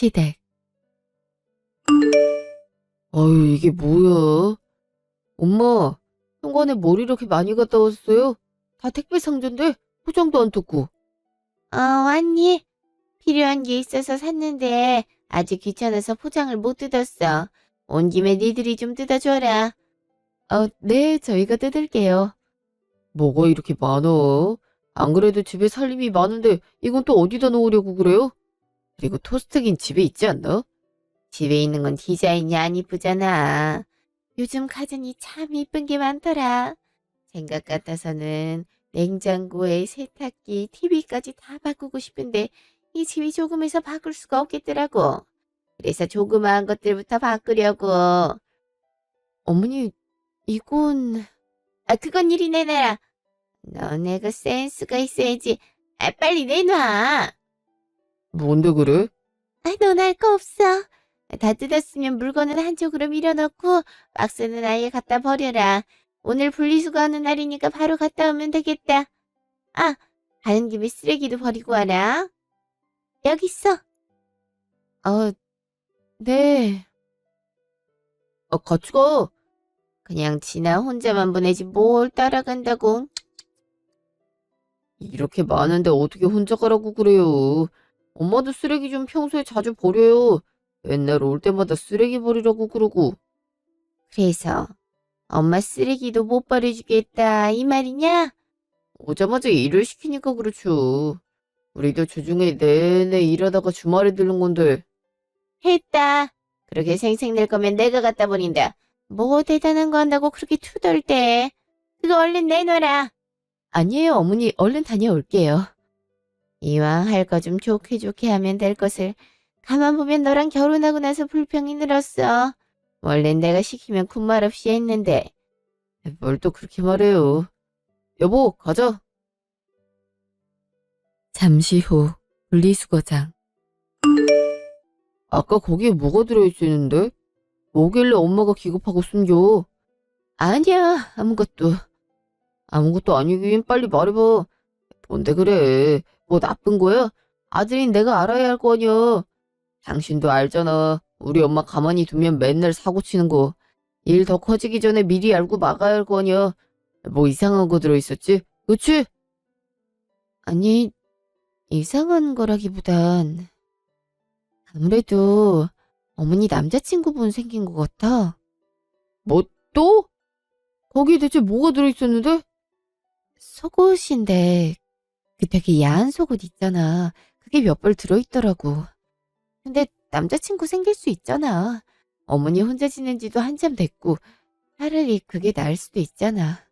시댁. 아유, 이게 뭐야? 엄마, 현관에 뭘 이렇게 많이 갖다 왔어요? 다 택배 상자인데 포장도 안 뜯고. 왔니? 필요한 게 있어서 샀는데 아직 귀찮아서 포장을 못 뜯었어. 온 김에 니들이 좀 뜯어줘라. 네, 저희가 뜯을게요. 뭐가 이렇게 많아? 안 그래도 집에 살림이 많은데 이건 또 어디다 놓으려고 그래요? 그리고 토스트긴 집에 있지 않나? 집에 있는 건 디자인이 안 이쁘잖아. 요즘 가전이 참 이쁜 게 많더라. 생각 같아서는 냉장고에 세탁기, TV까지 다 바꾸고 싶은데 이 집이 조금해서 바꿀 수가 없겠더라고. 그래서 조그마한 것들부터 바꾸려고. 어머니, 이건... 그건 이리 내놔라. 너네가 센스가 있어야지. 빨리 내놔. 뭔데 그래? 넌 할 거 없어. 다 뜯었으면 물건은 한쪽으로 밀어넣고 박스는 아예 갖다 버려라. 오늘 분리수거하는 날이니까 바로 갔다 오면 되겠다. 가는 김에 쓰레기도 버리고 와라. 여기 있어. 네. 같이 가. 그냥 지나 혼자만 보내지 뭘 따라간다고. 이렇게 많은데 어떻게 혼자 가라고 그래요? 엄마도 쓰레기 좀 평소에 자주 버려요. 맨날 올 때마다 쓰레기 버리라고 그러고. 그래서 엄마 쓰레기도 못 버려주겠다 이 말이냐? 오자마자 일을 시키니까 그렇죠. 우리도 주중에 내내 일하다가 주말에 들른 건데. 했다. 그렇게 생색낼 거면 내가 갖다 버린다. 뭐 대단한 거 한다고 그렇게 투덜대. 그거 얼른 내놔라. 아니에요, 어머니. 얼른 다녀올게요. 이왕 할 거 좀 좋게 좋게 하면 될 것을 가만 보면 너랑 결혼하고 나서 불평이 늘었어. 원래 내가 시키면 군말 없이 했는데. 뭘 또 그렇게 말해요. 여보, 가자. 잠시 후 분리수거장. 아까 거기에 뭐가 들어있었는데? 뭐길래 엄마가 기겁하고 숨겨? 아니야, 아무것도. 아무것도 아니긴 빨리 말해봐. 뭔데 그래? 뭐 나쁜 거야? 아들인 내가 알아야 할 거 아니야. 당신도 알잖아. 우리 엄마 가만히 두면 맨날 사고 치는 거. 일 더 커지기 전에 미리 알고 막아야 할 거 아니야. 뭐 이상한 거 들어있었지? 그치? 아니, 이상한 거라기보단 아무래도 어머니 남자친구분 생긴 것 같아. 뭐 또? 거기에 대체 뭐가 들어있었는데? 속옷인데 그 되게 야한 속옷 있잖아. 그게 몇 벌 들어있더라고. 근데 남자친구 생길 수 있잖아. 어머니 혼자 지낸 지도 한참 됐고 차라리 그게 나을 수도 있잖아.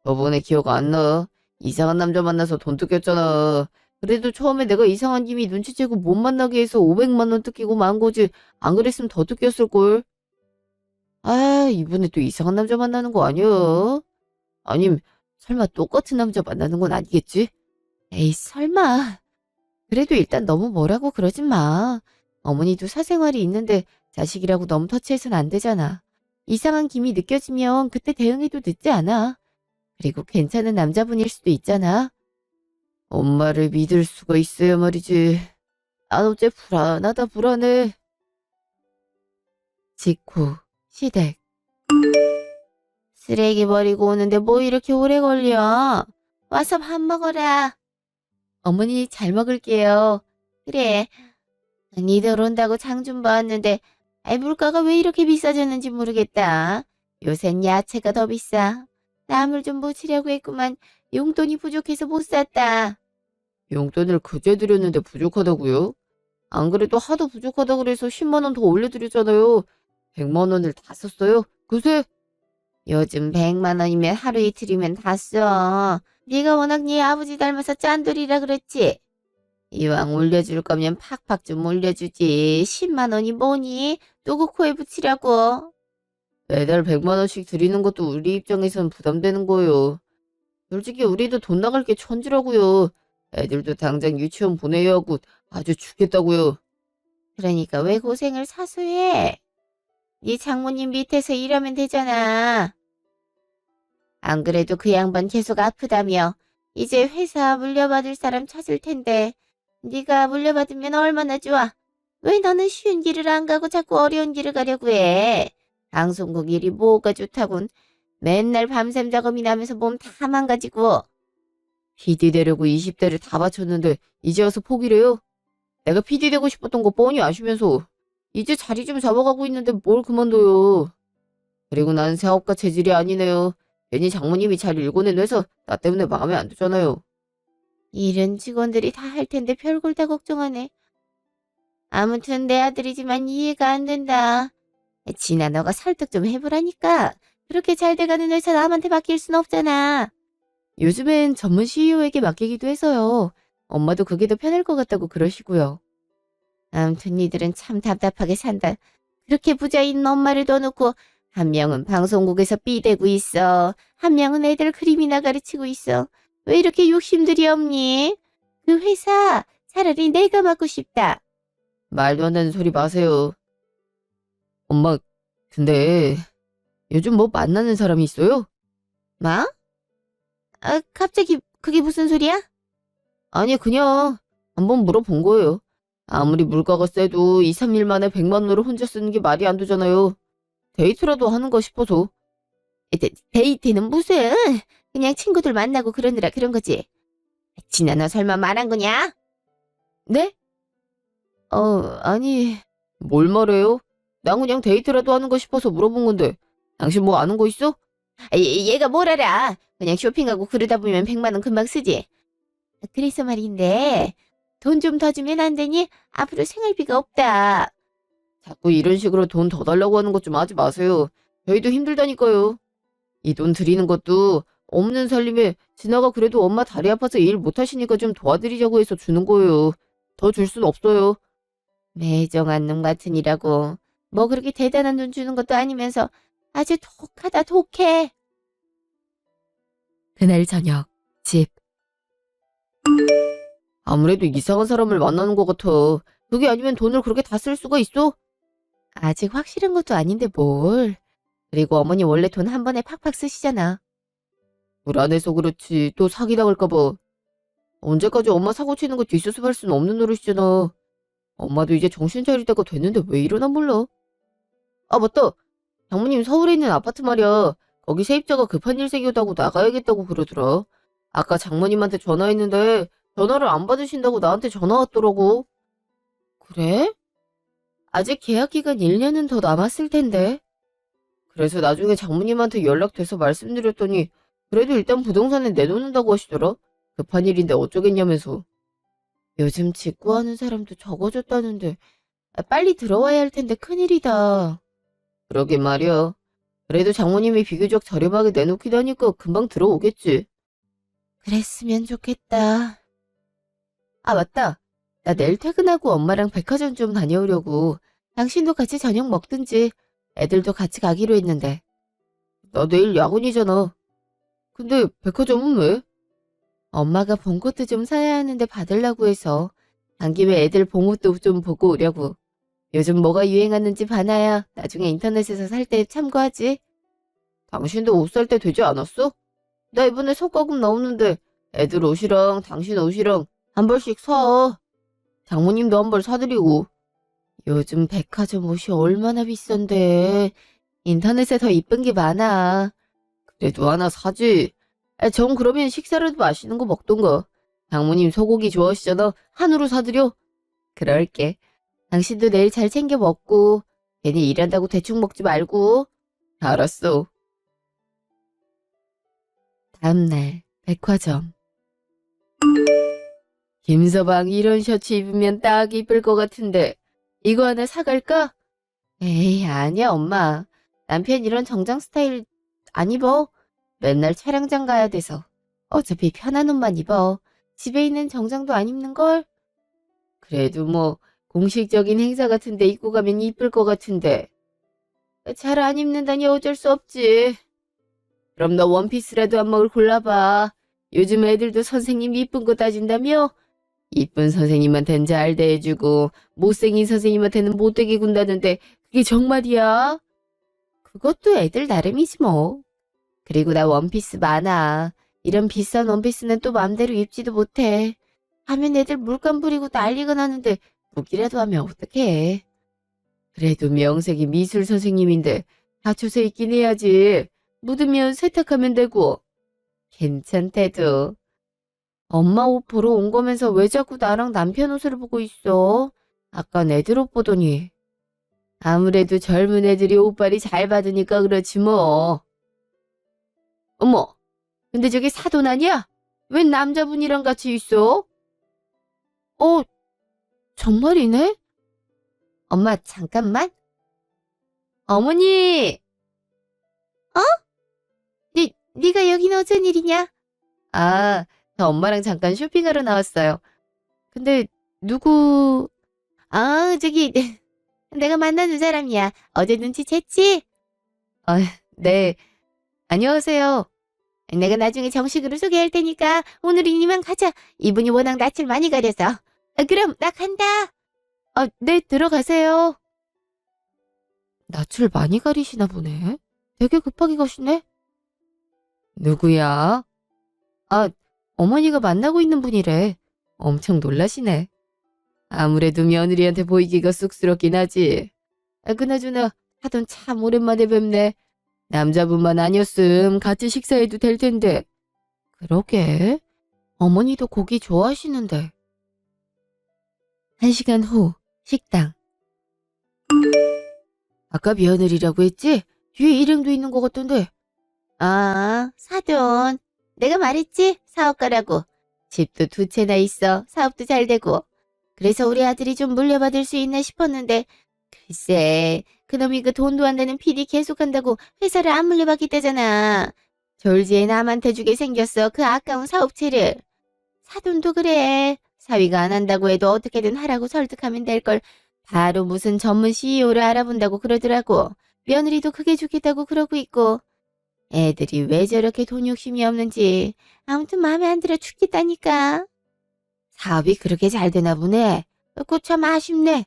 저번에 기억 안 나. 이상한 남자 만나서 돈 뜯겼잖아. 그래도 처음에 내가 이상한 님이 눈치채고 못 만나게 해서 500만 원 뜯기고 만 거지. 안 그랬으면 더 뜯겼을걸. 이번에 또 이상한 남자 만나는 거 아니야? 아님 설마 똑같은 남자 만나는 건 아니겠지? 에이, 설마. 그래도 일단 너무 뭐라고 그러진 마. 어머니도 사생활이 있는데 자식이라고 너무 터치해서는 안 되잖아. 이상한 김이 느껴지면 그때 대응해도 늦지 않아. 그리고 괜찮은 남자분일 수도 있잖아. 엄마를 믿을 수가 있어야 말이지. 난 어째 불안하다 불안해. 직후 시댁. 쓰레기 버리고 오는데 뭐 이렇게 오래 걸려. 와서 밥 먹어라. 어머니 잘 먹을게요. 그래. 니들 온다고 장 좀 봐왔는데 물가가 왜 이렇게 비싸졌는지 모르겠다. 요샌 야채가 더 비싸. 나물 좀 묻히려고 했구만 용돈이 부족해서 못 샀다. 용돈을 그제 드렸는데 부족하다고요? 안 그래도 하도 부족하다 그래서 10만 원 더 올려드렸잖아요. 100만 원을 다 썼어요? 그새? 요즘 100만 원이면 하루 이틀이면 다 써. 네가 워낙 네 아버지 닮아서 짠돌이라 그랬지. 이왕 올려줄 거면 팍팍 좀 올려주지. 10만 원이 뭐니? 누구 코에 붙이라고. 매달 100만 원씩 드리는 것도 우리 입장에선 부담되는 거예요. 솔직히 우리도 돈 나갈 게 천지라고요. 애들도 당장 유치원 보내야 하고 아주 죽겠다고요. 그러니까 왜 고생을 사수해? 네 장모님 밑에서 일하면 되잖아. 안 그래도 그 양반 계속 아프다며. 이제 회사 물려받을 사람 찾을 텐데. 네가 물려받으면 얼마나 좋아. 왜 너는 쉬운 길을 안 가고 자꾸 어려운 길을 가려고 해? 방송국 일이 뭐가 좋다군. 맨날 밤샘 작업이나 하면서 몸 다 망가지고. PD 되려고 20대를 다 바쳤는데 이제 와서 포기래요? 내가 PD 되고 싶었던 거 뻔히 아시면서 이제 자리 좀 잡아가고 있는데 뭘 그만둬요. 그리고 나는 사업가 체질이 아니네요. 괜히 장모님이 잘 일궈내놔서 나 때문에 마음에 안 드잖아요. 일은 직원들이 다 할 텐데 별걸 다 걱정하네. 아무튼 내 아들이지만 이해가 안 된다. 진아 너가 설득 좀 해보라니까. 그렇게 잘 돼가는 회사 남한테 맡길 순 없잖아. 요즘엔 전문 CEO에게 맡기기도 해서요. 엄마도 그게 더 편할 것 같다고 그러시고요. 아무튼 니들은 참 답답하게 산다. 그렇게 부자 있는 엄마를 둬놓고 한 명은 방송국에서 삐대고 있어. 한 명은 애들 그림이나 가르치고 있어. 왜 이렇게 욕심들이 없니? 그 회사 차라리 내가 맡고 싶다. 말도 안 되는 소리 마세요. 엄마, 근데 요즘 뭐 만나는 사람이 있어요? 뭐? 갑자기 그게 무슨 소리야? 아니, 그냥 한번 물어본 거예요. 아무리 물가가 세도 2, 3일 만에 100만 원을 혼자 쓰는 게 말이 안 되잖아요. 데이트라도 하는가 싶어서. 데이트는 무슨? 그냥 친구들 만나고 그러느라 그런 거지. 진아 너 설마 말한 거냐? 네? 아니, 뭘 말해요? 난 그냥 데이트라도 하는가 싶어서 물어본 건데. 당신 뭐 아는 거 있어? 얘가 뭘 알아? 그냥 쇼핑하고 그러다 보면 100만 원 금방 쓰지. 그래서 말인데 돈 좀 더 주면 안 되니? 앞으로 생활비가 없다. 자꾸 이런 식으로 돈 더 달라고 하는 것 좀 하지 마세요. 저희도 힘들다니까요. 이 돈 드리는 것도 없는 살림에 진아가 그래도 엄마 다리 아파서 일 못하시니까 좀 도와드리자고 해서 주는 거예요. 더 줄 순 없어요. 매정한 놈 같으니라고. 뭐 그렇게 대단한 돈 주는 것도 아니면서 아주 독하다 독해. 그날 저녁, 집. 아무래도 이상한 사람을 만나는 것 같아. 그게 아니면 돈을 그렇게 다 쓸 수가 있어? 아직 확실한 것도 아닌데 뭘. 그리고 어머니 원래 돈 한 번에 팍팍 쓰시잖아. 불안해서 그렇지. 또 사기당할까 봐. 언제까지 엄마 사고 치는 거 뒷수습할 수는 없는 노릇이잖아. 엄마도 이제 정신 차릴 때가 됐는데 왜 이러나 몰라. 아, 맞다. 장모님 서울에 있는 아파트 말이야. 거기 세입자가 급한 일 생겼다고 나가야겠다고 그러더라. 아까 장모님한테 전화했는데 전화를 안 받으신다고 나한테 전화 왔더라고. 그래? 아직 계약 기간 1년은 더 남았을 텐데. 그래서 나중에 장모님한테 연락돼서 말씀드렸더니 그래도 일단 부동산에 내놓는다고 하시더라. 급한 일인데 어쩌겠냐면서. 요즘 직구하는 사람도 적어졌다는데 빨리 들어와야 할 텐데 큰일이다. 그러게 말이야. 그래도 장모님이 비교적 저렴하게 내놓기도 하니까 금방 들어오겠지. 그랬으면 좋겠다. 아, 맞다. 나 내일 퇴근하고 엄마랑 백화점 좀 다녀오려고. 당신도 같이 저녁 먹든지. 애들도 같이 가기로 했는데. 나 내일 야근이잖아. 근데 백화점은 왜? 엄마가 봉것도 좀 사야 하는데 받으려고 해서. 간 김에 애들 봉옷도 좀 보고 오려고. 요즘 뭐가 유행하는지 봐놔야 나중에 인터넷에서 살 때 참고하지. 당신도 옷 살 때 되지 않았어? 나 이번에 성과금 나오는데 애들 옷이랑 당신 옷이랑 한 벌씩 사. 장모님도 한 벌 사드리고. 요즘 백화점 옷이 얼마나 비싼데. 인터넷에 더 이쁜 게 많아. 그래도 하나 사지. 정 그러면 식사라도 맛있는 거 먹던가. 장모님 소고기 좋아하시잖아. 한우로 사드려. 그럴게. 당신도 내일 잘 챙겨 먹고 괜히 일한다고 대충 먹지 말고. 알았어. 다음날 백화점. 김서방 이런 셔츠 입으면 딱 이쁠 것 같은데 이거 하나 사갈까? 에이 아니야 엄마. 남편 이런 정장 스타일 안 입어. 맨날 촬영장 가야 돼서. 어차피 편한 옷만 입어. 집에 있는 정장도 안 입는걸? 그래도 뭐 공식적인 행사 같은 데 입고 가면 이쁠 것 같은데. 잘 안 입는다니 어쩔 수 없지. 그럼 너 원피스라도 한 벌 골라봐. 요즘 애들도 선생님 이쁜 거 따진다며? 이쁜 선생님한텐 잘 대해주고 못생긴 선생님한테는 못되게 군다는데 그게 정말이야? 그것도 애들 나름이지 뭐. 그리고 나 원피스 많아. 이런 비싼 원피스는 또 맘대로 입지도 못해. 하면 애들 물감 부리고 난리가 나는데 묵묵이라도 하면 어떡해. 그래도 명색이 미술 선생님인데 갖춰서 있긴 해야지. 묻으면 세탁하면 되고. 괜찮대도. 엄마 옷 보러 온 거면서 왜 자꾸 나랑 남편 옷을 보고 있어? 아까 애들 옷 보더니. 아무래도 젊은 애들이 옷빨이 잘 받으니까 그렇지 뭐. 어머, 근데 저게 사돈 아니야? 웬 남자분이랑 같이 있어? 어, 정말이네? 엄마, 잠깐만. 어머니! 어? 네가 여기는 어쩐 일이냐? 아, 저 엄마랑 잠깐 쇼핑하러 나왔어요. 근데 누구... 아, 저기 내가 만나는 사람이야. 어제 눈치챘지? 아, 네. 안녕하세요. 내가 나중에 정식으로 소개할 테니까 오늘이니만 가자. 이분이 워낙 낯을 많이 가려서. 그럼 나 간다. 네, 들어가세요. 낯을 많이 가리시나 보네. 되게 급하게 가시네. 누구야? 아, 어머니가 만나고 있는 분이래. 엄청 놀라시네. 아무래도 며느리한테 보이기가 쑥스럽긴 하지. 그나저나 하던 참 오랜만에 뵙네. 남자분만 아니었음 같이 식사해도 될 텐데. 그러게. 어머니도 고기 좋아하시는데. 1시간 후 식당. 아까 며느리라고 했지? 뒤에 일행도 있는 것 같던데. 아, 사돈. 내가 말했지? 사업가라고. 집도 2채나 있어. 사업도 잘 되고. 그래서 우리 아들이 좀 물려받을 수 있나 싶었는데 글쎄 그놈이 그 돈도 안 되는 PD 계속한다고 회사를 안 물려받겠다잖아. 졸지에 남한테 주게 생겼어. 그 아까운 사업체를. 사돈도 그래. 사위가 안 한다고 해도 어떻게든 하라고 설득하면 될걸. 바로 무슨 전문 CEO를 알아본다고 그러더라고. 며느리도 크게 주겠다고 그러고 있고. 애들이 왜 저렇게 돈 욕심이 없는지 아무튼 마음에 안 들어 죽겠다니까. 사업이 그렇게 잘 되나 보네. 그거 참 아쉽네.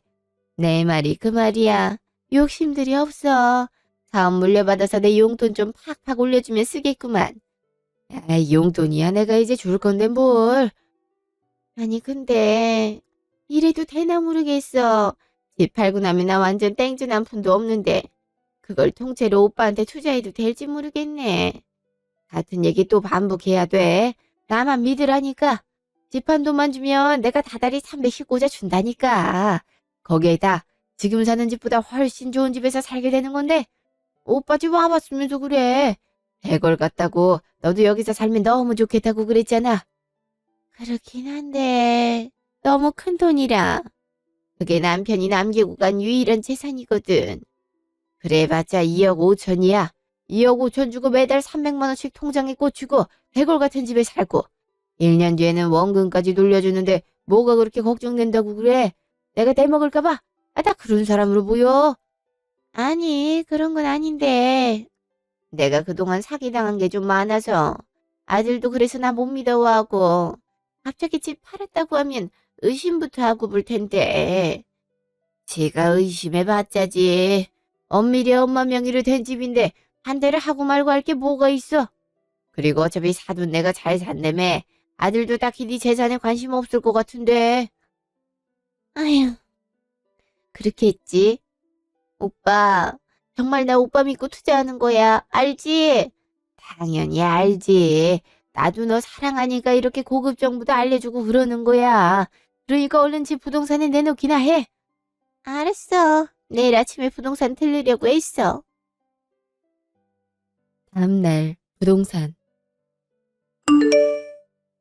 내 말이 그 말이야. 욕심들이 없어. 사업 물려받아서 내 용돈 좀 팍팍 올려주면 쓰겠구만. 용돈이야 내가 이제 줄 건데 뭘. 아니 근데 이래도 되나 모르겠어. 집 팔고 나면 나 완전 땡전 한 푼도 없는데 그걸 통째로 오빠한테 투자해도 될지 모르겠네. 같은 얘기 또 반복해야 돼. 나만 믿으라니까. 집 한 돈만 주면 내가 다달이 300씩 꽂아준다니까. 거기에다 지금 사는 집보다 훨씬 좋은 집에서 살게 되는 건데 오빠 집 와봤으면서 그래. 대걸 같다고 너도 여기서 살면 너무 좋겠다고 그랬잖아. 그렇긴 한데 너무 큰 돈이라. 그게 남편이 남기고 간 유일한 재산이거든. 그래봤자 2억 5천이야. 2억 5천 주고 매달 300만 원씩 통장에 꽂히고 대골 같은 집에 살고 1년 뒤에는 원금까지 돌려주는데 뭐가 그렇게 걱정된다고 그래? 내가 떼먹을까 봐? 나 그런 사람으로 보여? 아니 그런 건 아닌데 내가 그동안 사기당한 게 좀 많아서 아들도 그래서 나 못 믿어하고 갑자기 집 팔았다고 하면 의심부터 하고 볼 텐데 제가 의심해봤자지. 엄밀히 엄마 명의로 된 집인데 반대를 하고 말고 할 게 뭐가 있어. 그리고 어차피 사돈 내가 잘 산다며. 아들도 딱히 네 재산에 관심 없을 것 같은데. 아휴, 그렇게 했지. 오빠, 정말 나 오빠 믿고 투자하는 거야. 알지? 당연히 알지. 나도 너 사랑하니까 이렇게 고급 정보도 알려주고 그러는 거야. 그러니까 얼른 집 부동산에 내놓기나 해. 알았어. 내일 아침에 부동산 들르려고 했어. 다음날 부동산.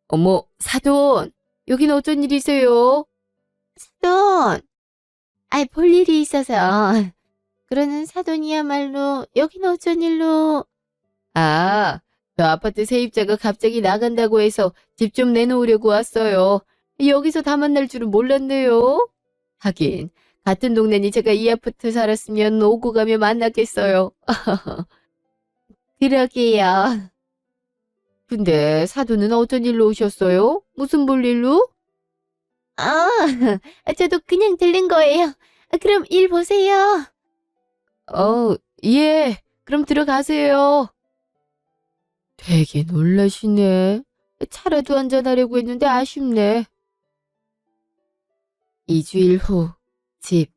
어머, 사돈. 여긴 어쩐 일이세요? 사돈. 볼 일이 있어서. 그러는 사돈이야말로 여긴 어쩐 일로. 아, 저 아파트 세입자가 갑자기 나간다고 해서 집 좀 내놓으려고 왔어요. 여기서 다 만날 줄은 몰랐네요. 하긴 같은 동네니 제가 이 아파트 살았으면 오고 가며 만났겠어요. 그러게요. 근데 사돈은 어쩐 일로 오셨어요? 무슨 볼일로? 아, 저도 그냥 들른 거예요. 그럼 일 보세요. 예. 그럼 들어가세요. 되게 놀라시네. 차라도 한잔하려고 했는데 아쉽네. 2주일 후, 집.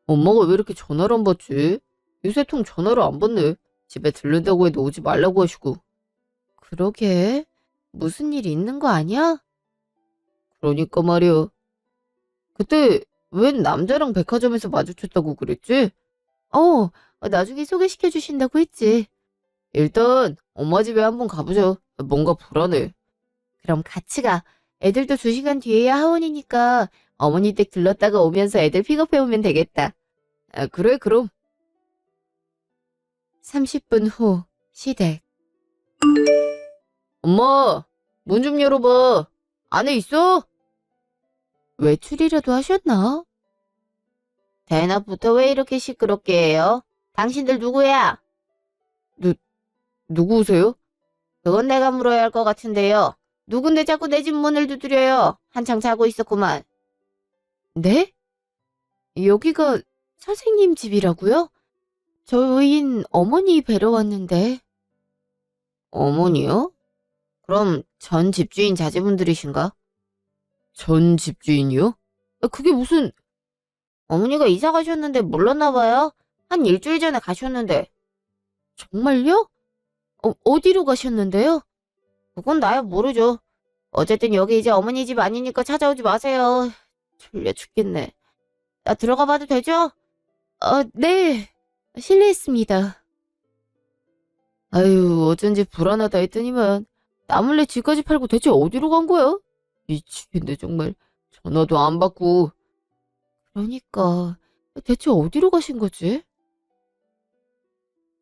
엄마가 왜 이렇게 전화를 안 받지? 요새 통 전화를 안 받네. 집에 들른다고 해도 오지 말라고 하시고. 그러게. 무슨 일 있는 거 아니야? 그러니까 말이야. 그때 웬 남자랑 백화점에서 마주쳤다고 그랬지? 어, 나중에 소개시켜 주신다고 했지. 일단 엄마 집에 한번 가보자. 뭔가 불안해. 그럼 같이 가. 애들도 2시간 뒤에야 하원이니까 어머니 댁 들렀다가 오면서 애들 픽업해 오면 되겠다. 아, 그래, 그럼. 30분 후, 시댁. 엄마, 문 좀 열어봐. 안에 있어? 외출이라도 하셨나? 대낮부터 왜 이렇게 시끄럽게 해요? 당신들 누구야? 누구세요? 그건 내가 물어야 할 것 같은데요. 누군데 자꾸 내 집 문을 두드려요? 한창 자고 있었구만. 네? 여기가 선생님 집이라고요? 저희는 어머니 뵈러 왔는데. 어머니요? 그럼 전 집주인 자제분들이신가? 전 집주인이요? 그게 무슨... 어머니가 이사 가셨는데 몰랐나 봐요? 한 일주일 전에 가셨는데. 정말요? 어디로 가셨는데요? 그건 나야 모르죠. 어쨌든 여기 이제 어머니 집 아니니까 찾아오지 마세요. 졸려 죽겠네. 나 들어가 봐도 되죠? 네. 실례했습니다. 아유, 어쩐지 불안하다 했더니만 나 몰래 집까지 팔고 대체 어디로 간 거야? 미치겠네 정말. 전화도 안 받고. 그러니까 대체 어디로 가신 거지?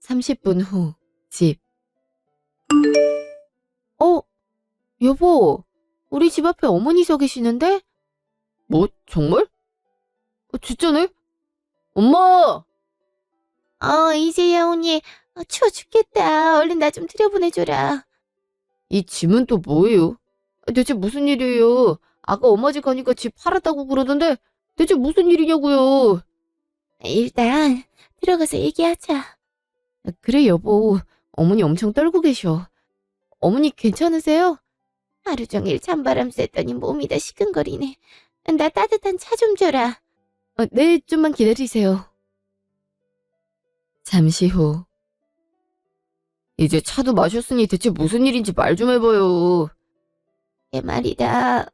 30분 후, 집. 여보, 우리 집 앞에 어머니 서 계시는데? 뭐, 정말? 진짜네? 엄마! 이제야 오니. 추워 죽겠다. 얼른 나 좀 들여보내줘라. 이 짐은 또 뭐예요? 대체 무슨 일이에요? 아까 엄마 집 가니까 집 팔았다고 그러던데 대체 무슨 일이냐고요? 일단 들어가서 얘기하자. 그래 여보, 어머니 엄청 떨고 계셔. 어머니 괜찮으세요? 하루 종일 찬바람 쐈더니 몸이 다 시큰거리네. 나 따뜻한 차 좀 줘라. 네, 좀만 기다리세요. 잠시 후. 이제 차도 마셨으니 대체 무슨 일인지 말 좀 해봐요. 얘 말이다.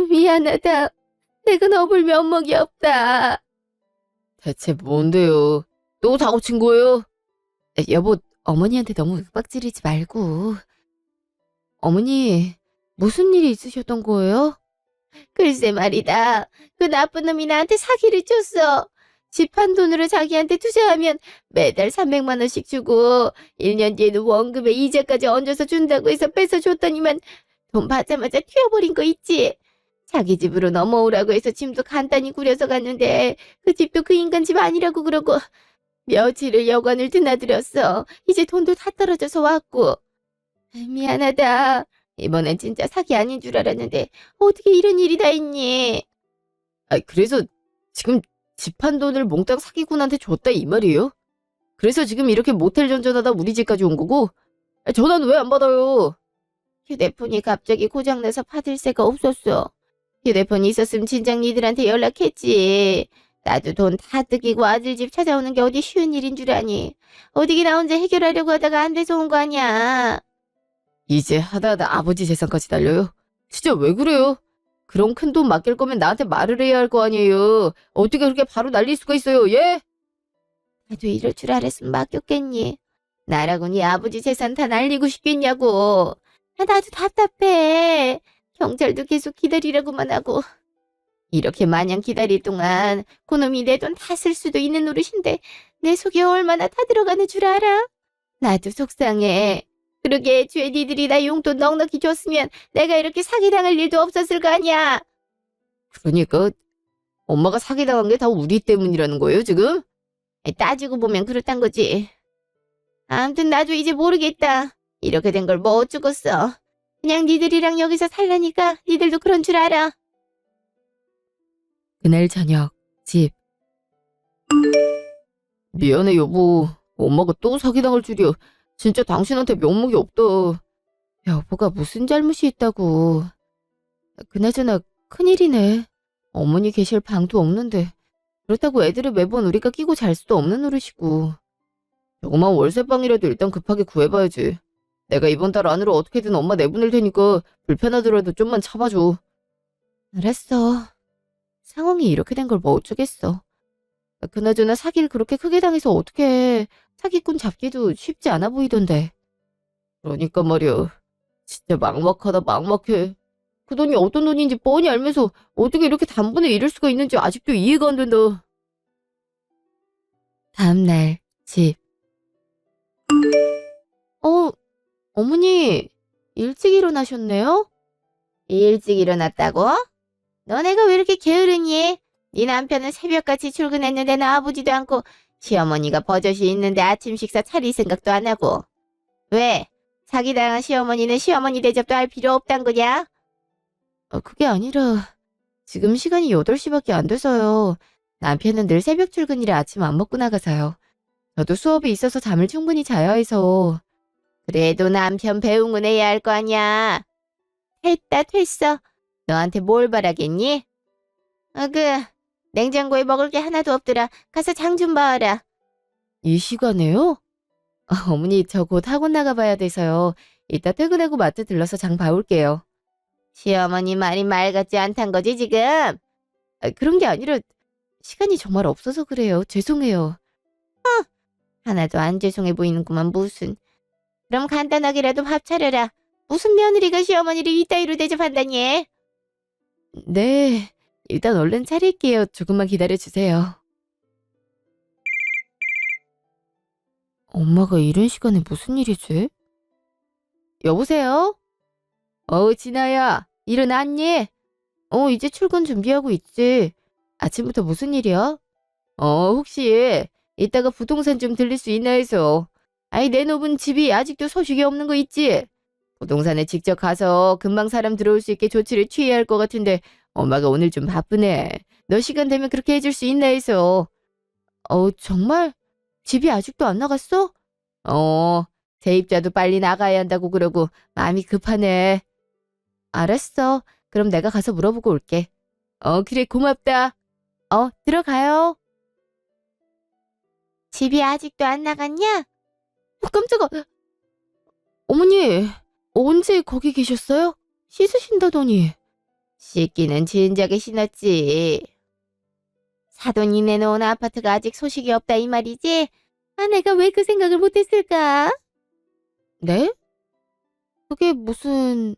미안하다. 내가 너볼 면목이 없다. 대체 뭔데요? 또 사고 친 거예요? 여보, 어머니한테 너무 윽박지르지 말고. 어머니, 무슨 일이 있으셨던 거예요? 글쎄 말이다. 그 나쁜 놈이 나한테 사기를 쳤어. 집 한 돈으로 자기한테 투자하면 매달 300만 원씩 주고 1년 뒤에는 원금에 이자까지 얹어서 준다고 해서 뺏어줬더니만 돈 받자마자 튀어버린 거 있지. 자기 집으로 넘어오라고 해서 짐도 간단히 구려서 갔는데 그 집도 그 인간 집 아니라고 그러고 며칠을 여관을 드나들었어. 이제 돈도 다 떨어져서 왔고. 미안하다. 이번엔 진짜 사기 아닌 줄 알았는데 어떻게 이런 일이 다 있니? 그래서 지금 집 한 돈을 몽땅 사기꾼한테 줬다 이 말이에요? 그래서 지금 이렇게 모텔 전전하다 우리 집까지 온 거고? 전화는 왜 안 받아요? 휴대폰이 갑자기 고장나서 받을 새가 없었어. 휴대폰이 있었으면 진작 니들한테 연락했지. 나도 돈 다 뜯기고 아들 집 찾아오는 게 어디 쉬운 일인 줄 아니. 어디게 나 혼자 해결하려고 하다가 안 돼서 온 거 아니야. 이제 하다하다 아버지 재산까지 날려요? 진짜 왜 그래요? 그런 큰 돈 맡길 거면 나한테 말을 해야 할 거 아니에요. 어떻게 그렇게 바로 날릴 수가 있어요, 예? 나도 이럴 줄 알았으면 맡겼겠니. 나라고 네 아버지 재산 다 날리고 싶겠냐고. 나도 답답해. 경찰도 계속 기다리라고만 하고. 이렇게 마냥 기다릴 동안 그놈이 내 돈 다 쓸 수도 있는 노릇인데 내 속에 얼마나 다 들어가는 줄 알아? 나도 속상해. 그러게 애초에 니들이 나 용돈 넉넉히 줬으면 내가 이렇게 사기당할 일도 없었을 거 아니야. 그러니까 엄마가 사기당한 게 다 우리 때문이라는 거예요, 지금? 따지고 보면 그렇단 거지. 아무튼 나도 이제 모르겠다. 이렇게 된 걸 뭐 어쩌겠어. 그냥 니들이랑 여기서 살라니까 니들도 그런 줄 알아. 그날 저녁, 집. 미안해, 여보. 엄마가 또 사기당할 줄이야. 진짜 당신한테 면목이 없다. 여보가 무슨 잘못이 있다고. 그나저나 큰일이네. 어머니 계실 방도 없는데. 그렇다고 애들을 매번 우리가 끼고 잘 수도 없는 노릇이고. 조그만 월세방이라도 일단 급하게 구해봐야지. 내가 이번 달 안으로 어떻게든 엄마 내보낼 테니까 불편하더라도 좀만 참아줘. 알았어. 상황이 이렇게 된 걸 뭐 어쩌겠어. 그나저나 사기를 그렇게 크게 당해서 어떡해. 사기꾼 잡기도 쉽지 않아 보이던데. 그러니까 말이야. 진짜 막막하다 막막해. 그 돈이 어떤 돈인지 뻔히 알면서 어떻게 이렇게 단번에 잃을 수가 있는지 아직도 이해가 안 된다. 다음날 집. 어, 어머니 일찍 일어나셨네요? 일찍 일어났다고? 너네가 왜 이렇게 게으르니? 네 남편은 새벽같이 출근했는데 나와보지도 않고 시어머니가 버젓이 있는데 아침 식사 차릴 생각도 안 하고. 왜? 사기당한 시어머니는 시어머니 대접도 할 필요 없단 거냐? 그게 아니라 지금 시간이 8시밖에 안 돼서요. 남편은 늘 새벽 출근이라 아침 안 먹고 나가서요. 저도 수업이 있어서 잠을 충분히 자야 해서. 그래도 남편 배웅은 해야 할 거 아냐? 했다 됐어. 너한테 뭘 바라겠니? 냉장고에 먹을 게 하나도 없더라. 가서 장 좀 봐라. 이 시간에요? 어머니 저 곧 학원 나가봐야 돼서요. 이따 퇴근하고 마트 들러서 장 봐올게요. 시어머니 말이 말 같지 않단 거지 지금? 그런 게 아니라 시간이 정말 없어서 그래요. 죄송해요. 하나도 안 죄송해 보이는구만 무슨. 그럼 간단하게라도 밥 차려라. 무슨 며느리가 시어머니를 이따위로 대접한다니? 네, 일단 얼른 차릴게요. 조금만 기다려주세요. 엄마가 이런 시간에 무슨 일이지? 여보세요? 진아야, 일어났니? 이제 출근 준비하고 있지. 아침부터 무슨 일이야? 혹시 이따가 부동산 좀 들릴 수 있나 해서. 아이, 내 놈은 집이 아직도 소식이 없는 거 있지? 부동산에 직접 가서 금방 사람 들어올 수 있게 조치를 취해야 할 것 같은데 엄마가 오늘 좀 바쁘네. 너 시간 되면 그렇게 해줄 수 있나 해서. 정말? 집이 아직도 안 나갔어? 세입자도 빨리 나가야 한다고 그러고 마음이 급하네. 알았어. 그럼 내가 가서 물어보고 올게. 그래, 고맙다. 들어가요. 집이 아직도 안 나갔냐? 깜짝아. 어머니, 언제 거기 계셨어요? 씻으신다더니. 씻기는 진작에 신었지. 사돈이 내놓은 아파트가 아직 소식이 없다 이 말이지? 내가 왜 그 생각을 못했을까? 네? 그게 무슨...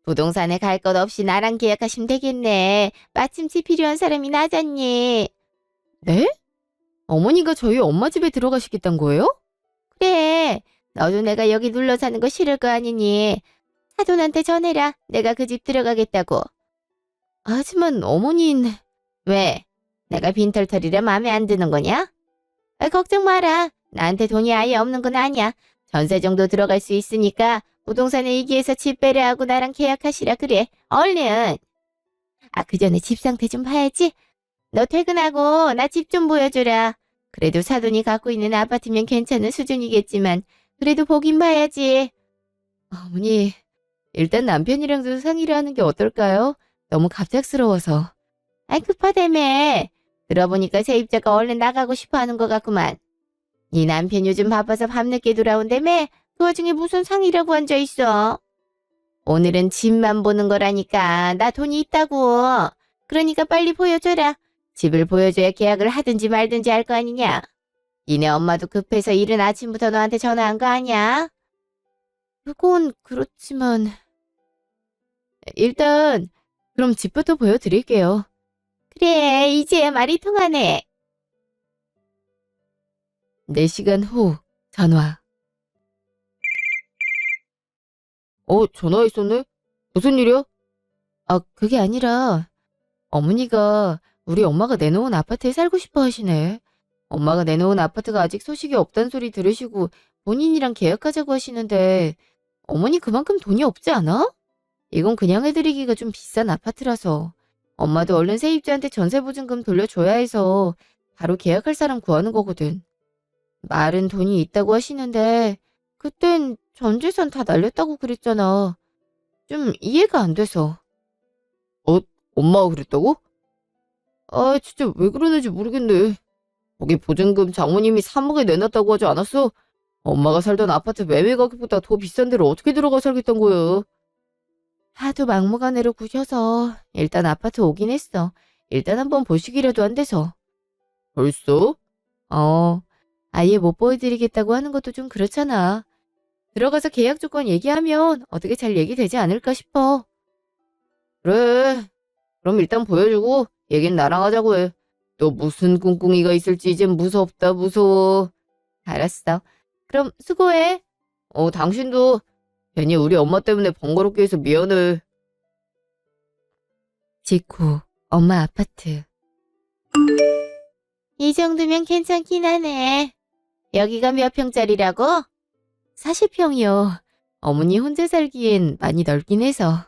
부동산에 갈 것 없이 나랑 계약하시면 되겠네. 마침 집 필요한 사람이 나잖니. 네? 어머니가 저희 엄마 집에 들어가시겠단 거예요? 그래. 너도 내가 여기 눌러 사는 거 싫을 거 아니니. 사돈한테 전해라. 내가 그 집 들어가겠다고. 하지만 어머니는... 왜? 내가 빈털터리라 마음에 안 드는 거냐? 걱정 마라. 나한테 돈이 아예 없는 건 아니야. 전세 정도 들어갈 수 있으니까 부동산에 이기해서 집 배려하고 나랑 계약하시라 그래. 얼른. 그 전에 집 상태 좀 봐야지. 너 퇴근하고 나 집 좀 보여주라. 그래도 사돈이 갖고 있는 아파트면 괜찮은 수준이겠지만 그래도 보긴 봐야지. 어머니, 일단 남편이랑도 상의를 하는 게 어떨까요? 너무 갑작스러워서. 급하다며. 들어보니까 세입자가 얼른 나가고 싶어 하는 것 같구만. 네 남편 요즘 바빠서 밤늦게 돌아온다며? 그 와중에 무슨 상의라고 앉아있어? 오늘은 집만 보는 거라니까. 나 돈이 있다고. 그러니까 빨리 보여줘라. 집을 보여줘야 계약을 하든지 말든지 할 거 아니냐. 니네 엄마도 급해서 이른 아침부터 너한테 전화한 거 아니야? 그건 그렇지만... 일단 그럼 집부터 보여드릴게요. 그래, 이제야 말이 통하네. 4시간 후 전화. 전화 있었네? 무슨 일이야? 그게 아니라 어머니가 우리 엄마가 내놓은 아파트에 살고 싶어 하시네. 엄마가 내놓은 아파트가 아직 소식이 없단 소리 들으시고 본인이랑 계약하자고 하시는데 어머니 그만큼 돈이 없지 않아? 이건 그냥 해드리기가 좀 비싼 아파트라서 엄마도 얼른 세입자한테 전세보증금 돌려줘야 해서 바로 계약할 사람 구하는 거거든. 말은 돈이 있다고 하시는데 그땐 전 재산 다 날렸다고 그랬잖아. 좀 이해가 안 돼서. 엄마가 그랬다고? 아, 진짜 왜 그러는지 모르겠네. 거기 보증금 장모님이 3억에 내놨다고 하지 않았어? 엄마가 살던 아파트 매매 가격보다 더 비싼 데를 어떻게 들어가 살겠단 거야? 하도 막무가내로 구셔서 일단 아파트 오긴 했어. 일단 한번 보시기라도 한 데서. 벌써? 아예 못 보여드리겠다고 하는 것도 좀 그렇잖아. 들어가서 계약 조건 얘기하면 어떻게 잘 얘기되지 않을까 싶어. 그래. 그럼 일단 보여주고 얘긴 나랑 하자고 해. 또 무슨 꿍꿍이가 있을지 이젠 무섭다 무서워. 알았어. 그럼 수고해. 당신도 괜히 우리 엄마 때문에 번거롭게 해서 미안해. 직후 엄마 아파트. 이 정도면 괜찮긴 하네. 여기가 몇 평짜리라고? 40평이요. 어머니 혼자 살기엔 많이 넓긴 해서.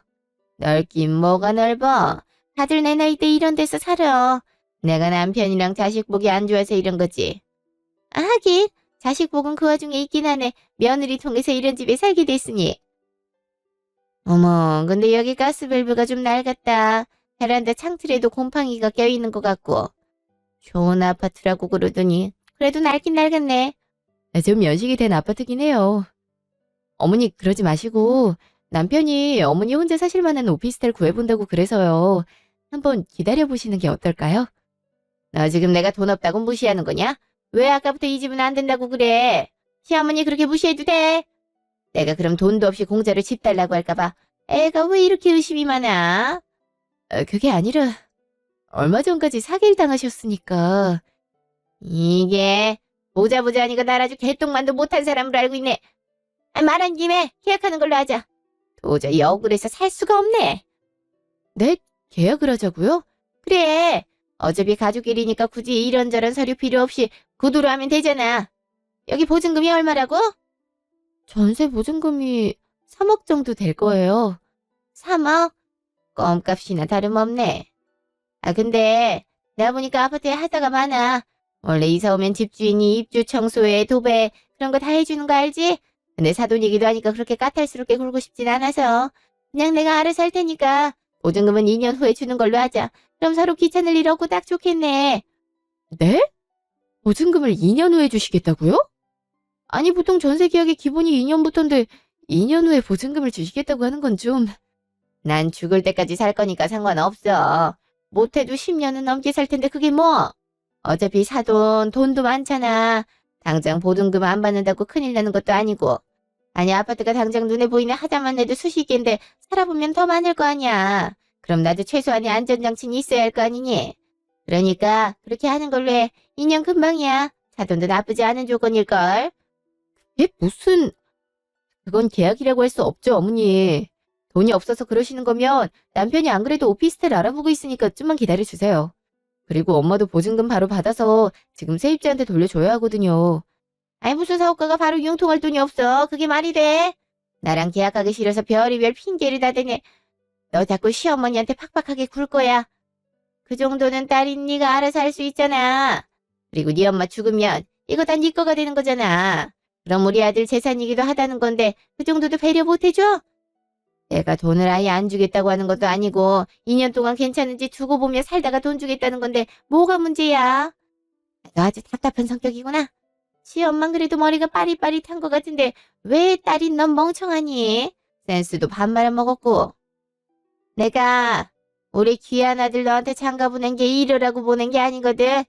넓긴 뭐가 넓어. 다들 내 나이 때 이런 데서 살아. 내가 남편이랑 자식 보기 안 좋아서 이런 거지. 하긴 자식 복은 그 와중에 있긴 하네. 며느리 통해서 이런 집에 살게 됐으니. 어머, 근데 여기 가스밸브가 좀 낡았다. 베란다 창틀에도 곰팡이가 껴있는 것 같고. 좋은 아파트라고 그러더니 그래도 낡긴 낡았네. 좀 연식이 된 아파트긴 해요. 어머니 그러지 마시고 남편이 어머니 혼자 사실 만한 오피스텔 구해본다고 그래서요. 한번 기다려보시는 게 어떨까요? 너 지금 내가 돈 없다고 무시하는 거냐? 왜 아까부터 이 집은 안 된다고 그래? 시어머니 그렇게 무시해도 돼? 내가 그럼 돈도 없이 공짜로 집 달라고 할까봐 애가 왜 이렇게 의심이 많아? 그게 아니라 얼마 전까지 사기를 당하셨으니까. 이게 보자 하니까 날 아주 개똥만도 못한 사람으로 알고 있네. 말한 김에 계약하는 걸로 하자. 도저히 억울해서 살 수가 없네. 네? 계약을 하자고요? 그래. 어차피 가족끼리니까 굳이 이런저런 서류 필요 없이 구두로 하면 되잖아. 여기 보증금이 얼마라고? 전세 보증금이 3억 정도 될 거예요. 3억? 껌값이나 다름없네. 근데 내가 보니까 아파트에 하자가 많아. 원래 이사 오면 집주인이 입주 청소에 도배 그런 거 다 해주는 거 알지? 근데 사돈이기도 하니까 그렇게 까탈스럽게 굴고 싶진 않아서 그냥 내가 알아서 할 테니까 보증금은 2년 후에 주는 걸로 하자. 그럼 서로 귀찮을 일 없고 딱 좋겠네. 네? 보증금을 2년 후에 주시겠다고요? 아니 보통 전세 계약의 기본이 2년부터인데 2년 후에 보증금을 주시겠다고 하는 건 좀... 난 죽을 때까지 살 거니까 상관없어. 못해도 10년은 넘게 살 텐데 그게 뭐. 어차피 사돈 돈도 많잖아. 당장 보증금 안 받는다고 큰일 나는 것도 아니고. 아니 아파트가 당장 눈에 보이는 하자만 해도 수십 개인데 살아보면 더 많을 거 아니야. 그럼 나도 최소한의 안전장치는 있어야 할 거 아니니. 그러니까 그렇게 하는 걸로 해. 2년 금방이야. 사돈도 나쁘지 않은 조건일걸. 이게 무슨... 그건 계약이라고 할 수 없죠 어머니. 돈이 없어서 그러시는 거면 남편이 안 그래도 오피스텔 알아보고 있으니까 좀만 기다려주세요. 그리고 엄마도 보증금 바로 받아서 지금 세입자한테 돌려줘야 하거든요. 아니 무슨 사업가가 바로 융통할 돈이 없어. 그게 말이 돼? 나랑 계약하기 싫어서 별의별 핑계를 다 대네. 너 자꾸 시어머니한테 팍팍하게 굴 거야. 그 정도는 딸인 네가 알아서 할 수 있잖아. 그리고 네 엄마 죽으면 이거 다 네 거가 되는 거잖아. 그럼 우리 아들 재산이기도 하다는 건데 그 정도도 배려 못 해줘? 내가 돈을 아예 안 주겠다고 하는 것도 아니고 2년 동안 괜찮은지 두고 보며 살다가 돈 주겠다는 건데 뭐가 문제야? 너 아주 답답한 성격이구나. 시엄만 그래도 머리가 빠릿빠릿한 것 같은데 왜 딸인 넌 멍청하니? 센스도 밥 말아먹었고. 내가 우리 귀한 아들 너한테 장가 보낸 게 이러라고 보낸 게 아니거든.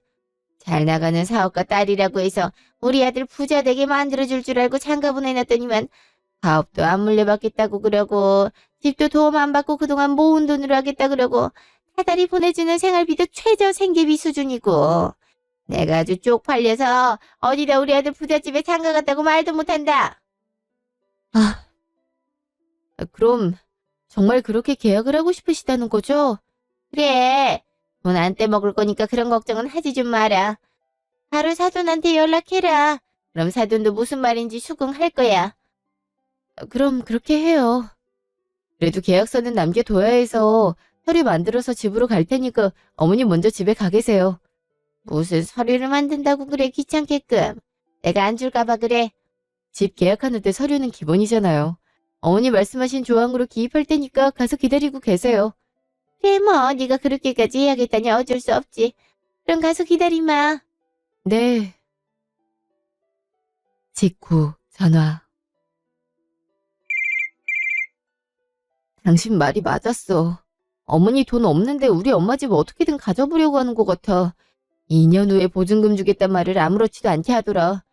잘 나가는 사업가 딸이라고 해서 우리 아들 부자 되게 만들어줄 줄 알고 장가 보내놨더니만 사업도 안 물려받겠다고 그러고 집도 도움 안 받고 그동안 모은 돈으로 하겠다 그러고 타달이 보내주는 생활비도 최저 생계비 수준이고 내가 아주 쪽팔려서 어디다 우리 아들 부잣집에 장가 갔다고 말도 못한다. 그럼 정말 그렇게 계약을 하고 싶으시다는 거죠? 그래. 돈 안 떼먹을 거니까 그런 걱정은 하지 좀 마라. 바로 사돈한테 연락해라. 그럼 사돈도 무슨 말인지 수긍할 거야. 그럼 그렇게 해요. 그래도 계약서는 남겨둬야 해서 서류 만들어서 집으로 갈 테니까 어머니 먼저 집에 가 계세요. 무슨 서류를 만든다고 그래 귀찮게끔. 내가 안 줄까 봐 그래. 집 계약하는데 서류는 기본이잖아요. 어머니 말씀하신 조항으로 기입할 테니까 가서 기다리고 계세요. 그래 뭐 네가 그렇게까지 해야겠다니 어쩔 수 없지. 그럼 가서 기다리마. 네. 직후 전화. 당신 말이 맞았어. 어머니 돈 없는데 우리 엄마 집 어떻게든 가져보려고 하는 것 같아. 2년 후에 보증금 주겠단 말을 아무렇지도 않게 하더라.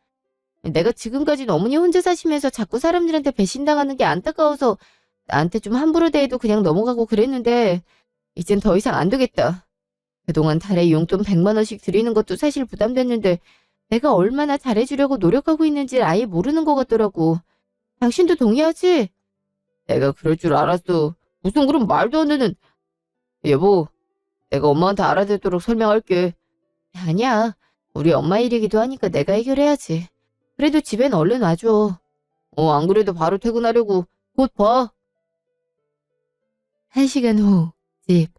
내가 지금까지는 어머니 혼자 사시면서 자꾸 사람들한테 배신당하는 게 안타까워서 나한테 좀 함부로 대해도 그냥 넘어가고 그랬는데 이젠 더 이상 안 되겠다. 그동안 달에 용돈 100만 원씩 드리는 것도 사실 부담됐는데 내가 얼마나 잘해주려고 노력하고 있는지 아예 모르는 것 같더라고. 당신도 동의하지? 내가 그럴 줄 알았어. 무슨 그런 말도 안 되는. 여보, 내가 엄마한테 알아듣도록 설명할게. 아니야. 우리 엄마 일이기도 하니까 내가 해결해야지. 그래도 집엔 얼른 와줘. 안 그래도 바로 퇴근하려고. 곧 봐. 1시간 후, 집.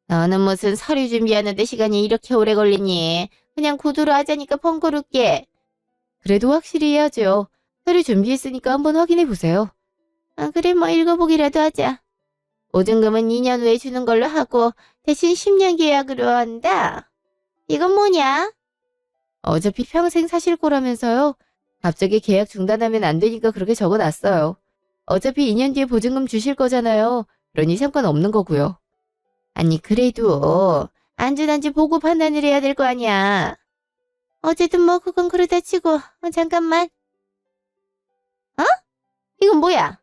너는 무슨 서류 준비하는데 시간이 이렇게 오래 걸리니? 그냥 구두로 하자니까 번거롭게. 그래도 확실히 해야죠. 서류 준비했으니까 한번 확인해 보세요. 아, 그래 뭐 읽어보기라도 하자. 보증금은 2년 후에 주는 걸로 하고 대신 10년 계약으로 한다. 이건 뭐냐? 어차피 평생 사실 거라면서요. 갑자기 계약 중단하면 안 되니까 그렇게 적어놨어요. 어차피 2년 뒤에 보증금 주실 거잖아요. 그러니 상관없는 거고요. 아니 그래도 안전한지 보고 판단을 해야 될 거 아니야. 어쨌든 뭐 그건 그러다 치고 잠깐만. 어? 이건 뭐야?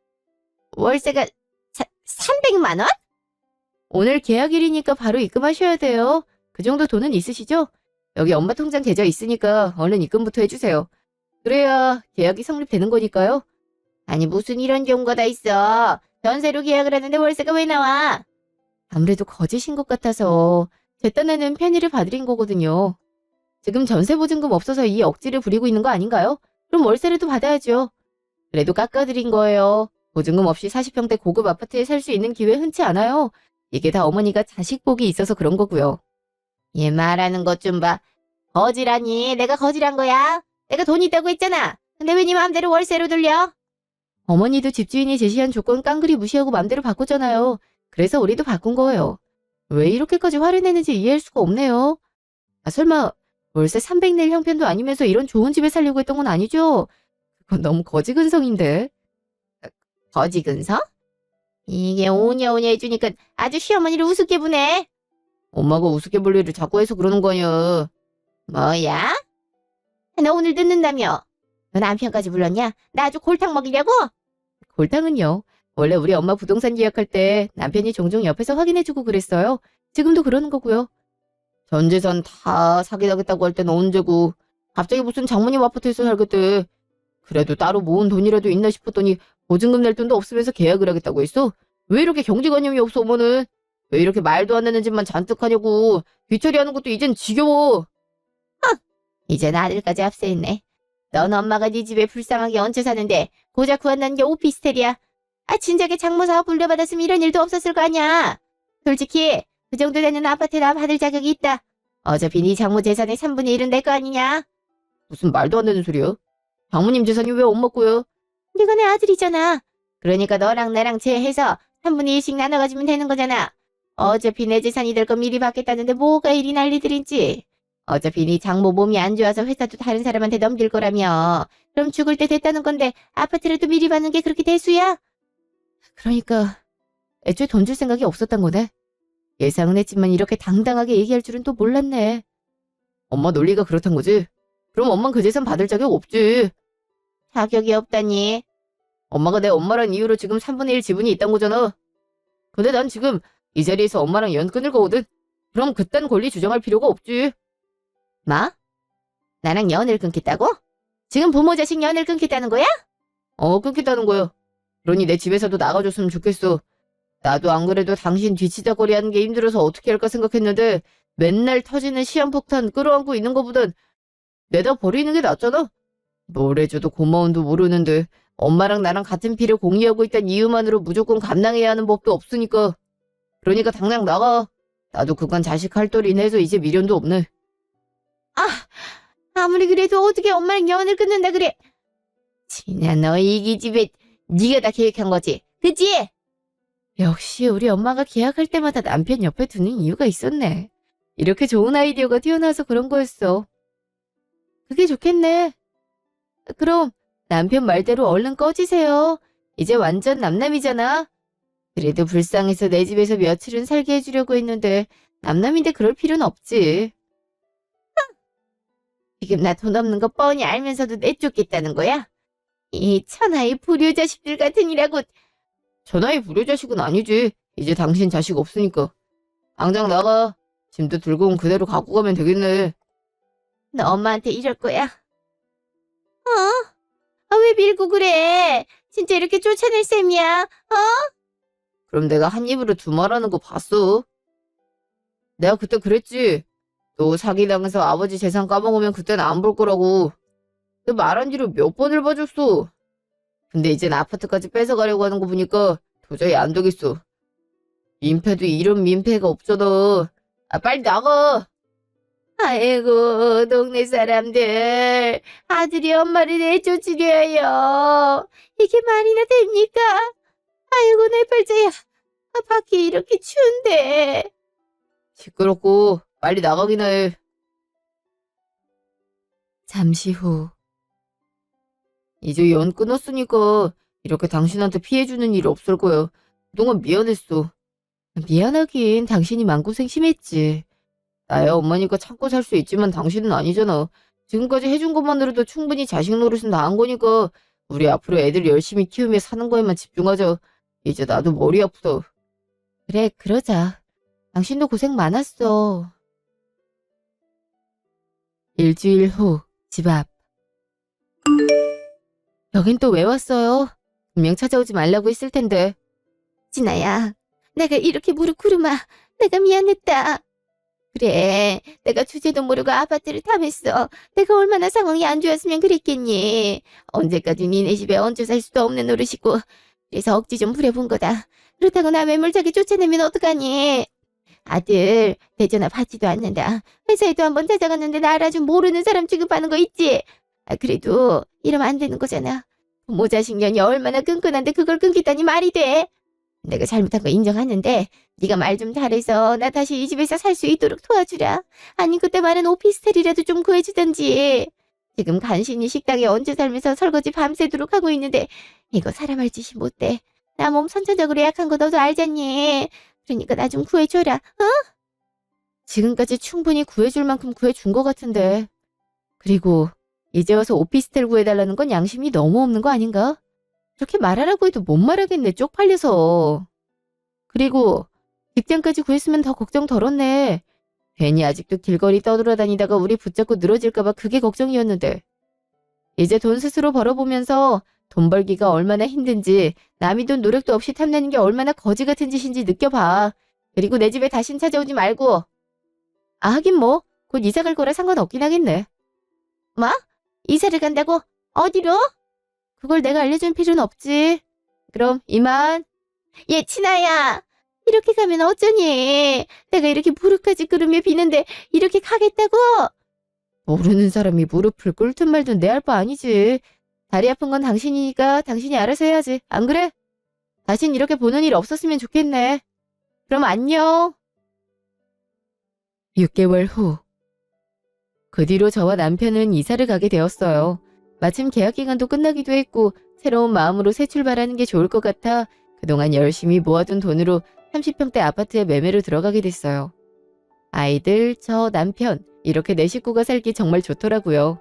월세가 300만 원? 오늘 계약일이니까 바로 입금하셔야 돼요. 그 정도 돈은 있으시죠? 여기 엄마 통장 계좌 있으니까 얼른 입금부터 해주세요. 그래야 계약이 성립되는 거니까요. 아니 무슨 이런 경우가 다 있어. 전세로 계약을 하는데 월세가 왜 나와? 아무래도 거짓인 것 같아서 제 딴에는 편의를 봐드린 거거든요. 지금 전세 보증금 없어서 이 억지를 부리고 있는 거 아닌가요? 그럼 월세라도 받아야죠. 그래도 깎아드린 거예요. 보증금 없이 40평대 고급 아파트에 살 수 있는 기회 흔치 않아요. 이게 다 어머니가 자식 복이 있어서 그런 거고요. 얘 말하는 것 좀 봐. 거지라니 내가 거지란 거야? 내가 돈 있다고 했잖아. 근데 왜 네 마음대로 월세로 돌려? 어머니도 집주인이 제시한 조건 깡그리 무시하고 맘대로 바꿨잖아요. 그래서 우리도 바꾼 거예요. 왜 이렇게까지 화를 내는지 이해할 수가 없네요. 아, 설마 월세 300 낼 형편도 아니면서 이런 좋은 집에 살려고 했던 건 아니죠? 그건 너무 거지근성인데. 거지근서? 이게 오냐오냐 해주니까 아주 시어머니를 우습게 보네. 엄마가 우습게 볼 일을 자꾸 해서 그러는 거 아니야. 뭐야? 너 오늘 늦는다며? 너 남편까지 불렀냐? 나 아주 골탕 먹이려고? 골탕은요. 원래 우리 엄마 부동산 계약할 때 남편이 종종 옆에서 확인해주고 그랬어요. 지금도 그러는 거고요. 전 재산 다 사기당했다고 할 때는 언제고 갑자기 무슨 장모님 아파트에서 살겠대. 그래도 따로 모은 돈이라도 있나 싶었더니 보증금 낼 돈도 없으면서 계약을 하겠다고 했어? 왜 이렇게 경제관념이 없어 어머는? 왜 이렇게 말도 안 되는 짓만 잔뜩 하냐고. 뒤처리하는 것도 이젠 지겨워. 이제 아들까지 합세했네. 넌 엄마가 네 집에 불쌍하게 얹혀 사는데 고작 구한다는 게 오피스텔이야. 아 진작에 장모 사업 물려받았으면 이런 일도 없었을 거 아니야. 솔직히 그 정도 되는 아파트 나 받을 자격이 있다. 어차피 네 장모 재산의 3분의 1은 내 거 아니냐. 무슨 말도 안 되는 소리야? 장모님 재산이 왜 엄마 거야? 네가 내 아들이잖아. 그러니까 너랑 나랑 제해서 3분의 1씩 나눠 가지면 되는 거잖아. 어차피 내 재산이 될 거 미리 받겠다는데 뭐가 이리 난리들인지. 어차피 네 장모 몸이 안 좋아서 회사도 다른 사람한테 넘길 거라며. 그럼 죽을 때 됐다는 건데 아파트라도 미리 받는 게 그렇게 대수야? 그러니까 애초에 돈 줄 생각이 없었단 거네. 예상은 했지만 이렇게 당당하게 얘기할 줄은 또 몰랐네. 엄마 논리가 그렇단 거지? 그럼 엄만 그 재산 받을 자격 없지. 자격이 없다니. 엄마가 내 엄마란 이유로 지금 3분의 1 지분이 있단 거잖아. 근데 난 지금 이 자리에서 엄마랑 연 끊을 거거든. 그럼 그딴 권리 주장할 필요가 없지. 뭐? 나랑 연을 끊겠다고? 지금 부모 자식 연을 끊겠다는 거야? 끊겠다는 거야. 그러니 내 집에서도 나가줬으면 좋겠어. 나도 안 그래도 당신 뒤치다거리 하는 게 힘들어서 어떻게 할까 생각했는데 맨날 터지는 시한폭탄 끌어안고 있는 거보단 내다 버리는 게 낫잖아. 뭘 해줘도 고마움도 모르는데 엄마랑 나랑 같은 피를 공유하고 있다는 이유만으로 무조건 감당해야 하는 법도 없으니까. 그러니까 당장 나가. 나도 그간 자식 할 돌이 해서 이제 미련도 없네. 아무리 그래도 어떻게 엄마랑 연을 끊는다 그래. 진아 너 이 집에 네가 다 계획한 거지. 그치? 역시 우리 엄마가 계약할 때마다 남편 옆에 두는 이유가 있었네. 이렇게 좋은 아이디어가 튀어나와서 그런 거였어. 그게 좋겠네. 그럼 남편 말대로 얼른 꺼지세요. 이제 완전 남남이잖아. 그래도 불쌍해서 내 집에서 며칠은 살게 해주려고 했는데 남남인데 그럴 필요는 없지. 지금 나 돈 없는 거 뻔히 알면서도 내쫓겠다는 거야? 이 천하의 불효 자식들 같으니라고. 전화의 불효자식은 아니지. 이제 당신 자식 없으니까. 당장 나가. 짐도 들고 온 그대로 갖고 가면 되겠네. 너 엄마한테 이럴 거야? 아, 왜 밀고 그래? 진짜 이렇게 쫓아낼 셈이야? 그럼 내가 한 입으로 두 말하는 거 봤어? 내가 그때 그랬지. 너 사기당해서 아버지 재산 까먹으면 그땐 안 볼 거라고. 내 말한 뒤로 몇 번을 봐줬어. 근데 이젠 아파트까지 뺏어가려고 하는 거 보니까 도저히 안 되겠어. 민폐도 이런 민폐가 없잖아. 아, 빨리 나가. 아이고, 동네 사람들. 아들이 엄마를 내쫓으려요. 이게 말이나 됩니까? 아이고, 내 팔자야. 밖이 이렇게 추운데. 시끄럽고 빨리 나가기나 해. 잠시 후. 이제 연 끊었으니까 이렇게 당신한테 피해주는 일 없을 거야. 그동안 미안했어. 미안하긴 당신이 마음고생 심했지. 나야 엄마니까 참고 살 수 있지만 당신은 아니잖아. 지금까지 해준 것만으로도 충분히 자식 노릇은 다 한 거니까 우리 앞으로 애들 열심히 키우며 사는 거에만 집중하자. 이제 나도 머리 아프다. 그래, 그러자. 당신도 고생 많았어. 일주일 후, 집 앞. 여긴 또 왜 왔어요? 분명 찾아오지 말라고 했을 텐데. 진아야, 내가 이렇게 무릎 꿇으마. 내가 미안했다. 그래, 내가 주제도 모르고 아파트를 탐했어. 내가 얼마나 상황이 안 좋았으면 그랬겠니. 언제까지 니네 집에 얹혀 살 수도 없는 노릇이고. 그래서 억지 좀 부려본 거다. 그렇다고 나 매몰차게 쫓아내면 어떡하니. 아들, 내 전화 받지도 않는다. 회사에도 한번 찾아갔는데 나 알아준 모르는 사람 취급하는 거 있지? 아, 그래도 이러면 안 되는 거잖아. 부모 자식 년이 얼마나 끈끈한데 그걸 끊겠다니 말이 돼? 내가 잘못한 거 인정하는데 네가 말 좀 잘해서 나 다시 이 집에서 살 수 있도록 도와주라. 아니 그때 말한 오피스텔이라도 좀 구해주던지. 지금 간신히 식당에 얹혀 살면서 설거지 밤새도록 하고 있는데 이거 사람 할 짓이 못돼. 나 몸 선천적으로 약한 거 너도 알잖니. 그러니까 나 좀 구해줘라. 지금까지 충분히 구해줄 만큼 구해준 것 같은데. 그리고 이제 와서 오피스텔 구해달라는 건 양심이 너무 없는 거 아닌가? 그렇게 말하라고 해도 못 말하겠네, 쪽팔려서. 그리고 직장까지 구했으면 더 걱정 덜었네. 괜히 아직도 길거리 떠돌아다니다가 우리 붙잡고 늘어질까봐 그게 걱정이었는데. 이제 돈 스스로 벌어보면서 돈 벌기가 얼마나 힘든지, 남이 돈 노력도 없이 탐내는 게 얼마나 거지 같은 짓인지 느껴봐. 그리고 내 집에 다신 찾아오지 말고. 아, 하긴 뭐, 곧 이사 갈 거라 상관없긴 하겠네. 뭐? 이사를 간다고? 어디로? 그걸 내가 알려줄 필요는 없지. 그럼 이만. 얘 친아야. 이렇게 가면 어쩌니? 내가 이렇게 무릎까지 꿇으며 비는데 이렇게 가겠다고? 모르는 사람이 무릎을 꿇든 말든 내 할 바 아니지. 다리 아픈 건 당신이니까 당신이 알아서 해야지. 안 그래? 다신 이렇게 보는 일 없었으면 좋겠네. 그럼 안녕. 6개월 후. 그 뒤로 저와 남편은 이사를 가게 되었어요. 마침 계약 기간도 끝나기도 했고 새로운 마음으로 새 출발하는 게 좋을 것 같아 그동안 열심히 모아둔 돈으로 30평대 아파트에 매매로 들어가게 됐어요. 아이들, 저, 남편 이렇게 네 식구가 살기 정말 좋더라고요.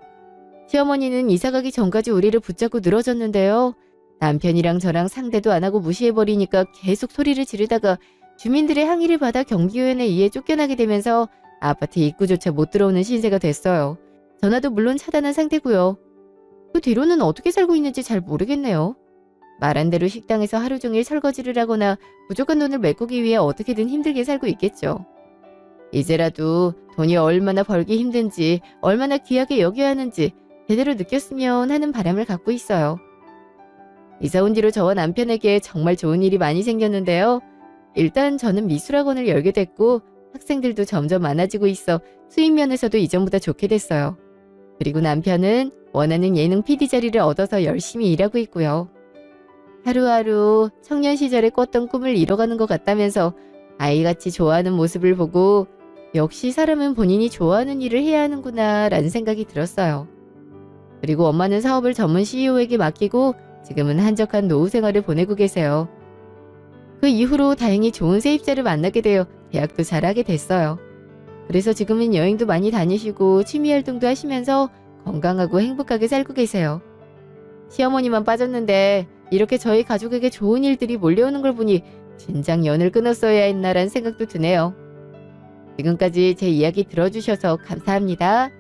시어머니는 이사 가기 전까지 우리를 붙잡고 늘어졌는데요. 남편이랑 저랑 상대도 안 하고 무시해버리니까 계속 소리를 지르다가 주민들의 항의를 받아 경비원에 의해 쫓겨나게 되면서 아파트 입구조차 못 들어오는 신세가 됐어요. 전화도 물론 차단한 상태고요. 그 뒤로는 어떻게 살고 있는지 잘 모르겠네요. 말한 대로 식당에서 하루 종일 설거지를 하거나 부족한 돈을 메꾸기 위해 어떻게든 힘들게 살고 있겠죠. 이제라도 돈이 얼마나 벌기 힘든지, 얼마나 귀하게 여겨야 하는지 제대로 느꼈으면 하는 바람을 갖고 있어요. 이사 온 뒤로 저와 남편에게 정말 좋은 일이 많이 생겼는데요. 일단 저는 미술학원을 열게 됐고 학생들도 점점 많아지고 있어 수입 면에서도 이전보다 좋게 됐어요. 그리고 남편은 원하는 예능 PD 자리를 얻어서 열심히 일하고 있고요. 하루하루 청년 시절에 꿨던 꿈을 이뤄가는 것 같다면서 아이같이 좋아하는 모습을 보고 역시 사람은 본인이 좋아하는 일을 해야 하는구나 라는 생각이 들었어요. 그리고 엄마는 사업을 전문 CEO에게 맡기고 지금은 한적한 노후 생활을 보내고 계세요. 그 이후로 다행히 좋은 세입자를 만나게 되어 계약도 잘하게 됐어요. 그래서 지금은 여행도 많이 다니시고 취미활동도 하시면서 건강하고 행복하게 살고 계세요. 시어머니만 빠졌는데 이렇게 저희 가족에게 좋은 일들이 몰려오는 걸 보니 진작 연을 끊었어야 했나라는 생각도 드네요. 지금까지 제 이야기 들어주셔서 감사합니다.